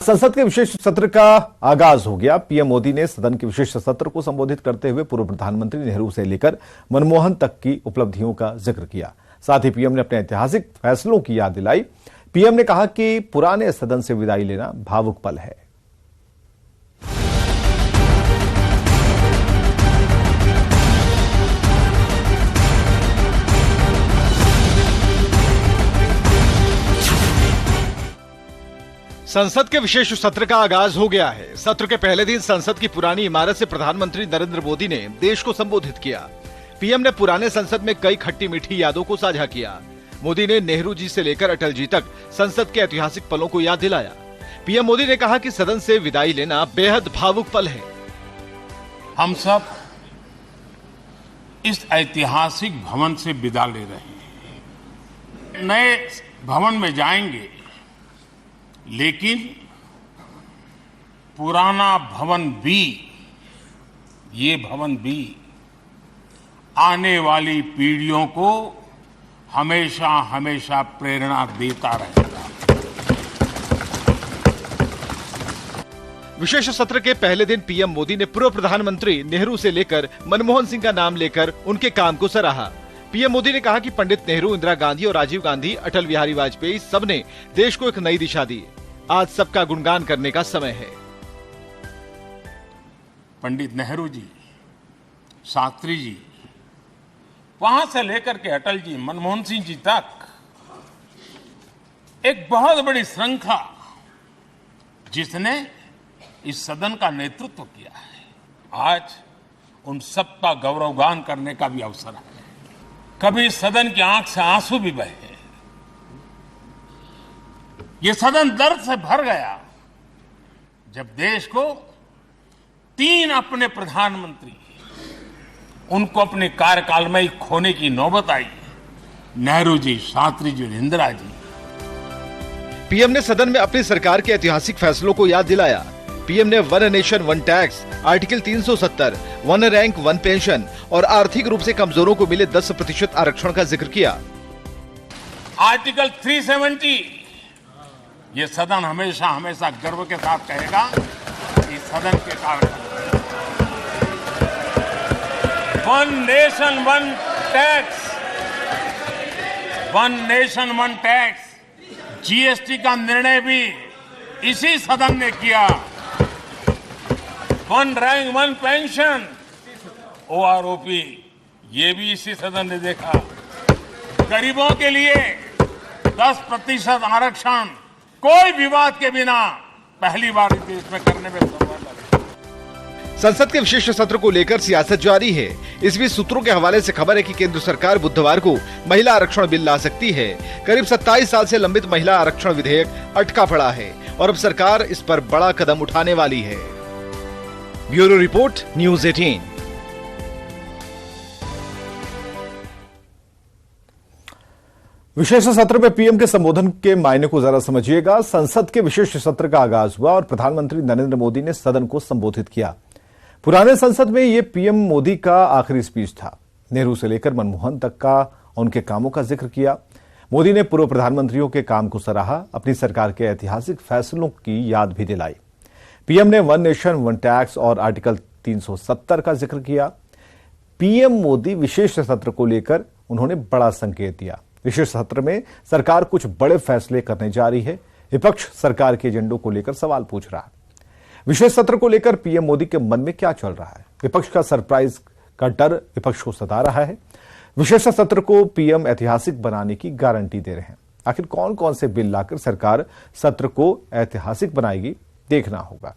संसद के विशेष सत्र का आगाज हो गया। पीएम मोदी ने सदन के विशेष सत्र को संबोधित करते हुए पूर्व प्रधानमंत्री नेहरू से लेकर मनमोहन तक की उपलब्धियों का जिक्र किया। साथ ही पीएम ने अपने ऐतिहासिक फैसलों की याद दिलाई। पीएम ने कहा कि पुराने सदन से विदाई लेना भावुक पल है। संसद के विशेष सत्र का आगाज हो गया है। सत्र के पहले दिन संसद की पुरानी इमारत से प्रधानमंत्री नरेंद्र मोदी ने देश को संबोधित किया। पीएम ने पुराने संसद में कई खट्टी मीठी यादों को साझा किया। मोदी ने नेहरू जी से लेकर अटल जी तक संसद के ऐतिहासिक पलों को याद दिलाया। पीएम मोदी ने कहा कि सदन से विदाई लेना बेहद भावुक पल है। हम सब इस ऐतिहासिक भवन से विदा ले रहे हैं। नए भवन में जाएंगे, लेकिन पुराना भवन भी, ये भवन भी आने वाली पीढ़ियों को हमेशा हमेशा प्रेरणा देता रहेगा। विशेष सत्र के पहले दिन पीएम मोदी ने पूर्व प्रधानमंत्री नेहरू से लेकर मनमोहन सिंह का नाम लेकर उनके काम को सराहा। पीएम मोदी ने कहा कि पंडित नेहरू, इंदिरा गांधी और राजीव गांधी, अटल बिहारी वाजपेयी सबने देश को एक नई दिशा दी। आज सबका गुणगान करने का समय है। पंडित नेहरू जी, शास्त्री जी, वहां से लेकर के अटल जी, मनमोहन सिंह जी तक एक बहुत बड़ी श्रृंखला जिसने इस सदन का नेतृत्व किया है। आज उन सबका गौरवगान करने का भी अवसर है। कभी सदन की आंख से आंसू भी बहे। ये सदन दर्द से भर गया जब देश को 3 अपने प्रधानमंत्री उनको अपने कार्यकाल में ही खोने की नौबत आई। नेहरू जी, शास्त्री जी और इंदिरा जी। पीएम ने सदन में अपनी सरकार के ऐतिहासिक फैसलों को याद दिलाया। पीएम ने one nation one tax, article 370, one rank one pension और आर्थिक रूप से कमजोरों को मिले 10% आरक्षण का जिक्र किया। आर्टिकल 370, ये सदन हमेशा हमेशा गर्व के साथ कहेगा कि सदन के कारण one nation one tax, one nation one tax, GST का निर्णय भी इसी सदन ने किया। One rank one pension, OROP, ये भी इसी सदन ने देखा। गरीबों के लिए 10% आरक्षण कोई विवाद के बिना पहली बार इस देश में करने में सफल है। संसद के विशेष सत्र को लेकर सियासत जारी है। इस बीच सूत्रों के हवाले से खबर है कि केंद्र सरकार बुधवार को महिला आरक्षण बिल ला सकती है। करीब 27 साल से लंबित महिला आरक्षण विधेयक अटका पड़ा है और अब सरकार इस पर बड़ा कदम उठाने वाली है। Bureau report, news 18। विशेष सत्र में पीएम के संबोधन के मायने को जरा समझिएगा। संसद के विशेष सत्र का आगाज हुआ और प्रधानमंत्री नरेंद्र मोदी ने सदन को संबोधित किया। पुराने संसद में यह पीएम मोदी का आखिरी स्पीच था। नेहरू से लेकर मनमोहन तक का उनके कामों का जिक्र किया। मोदी ने पूर्व प्रधानमंत्रियों के काम को सराहा, अपनी सरकार के ऐतिहासिक फैसलों की याद भी दिलाई। पीएम ने वन नेशन वन टैक्स और आर्टिकल 370 का जिक्र किया। पीएम मोदी विशेष सत्र को लेकर उन्होंने बड़ा संकेत दिया। विशेष सत्र में सरकार कुछ बड़े फैसले करने जा रही है। विपक्ष सरकार के एजेंडों को लेकर सवाल पूछ रहा है। विशेष सत्र को लेकर पीएम मोदी के मन में क्या चल रहा है? विपक्ष का सरप्राइज का डर विपक्ष को सता रहा है। विशेष सत्र को पीएम ऐतिहासिक बनाने की गारंटी दे रहे हैं। आखिर कौन कौन से बिल लाकर सरकार सत्र को ऐतिहासिक बनाएगी, देखना होगा।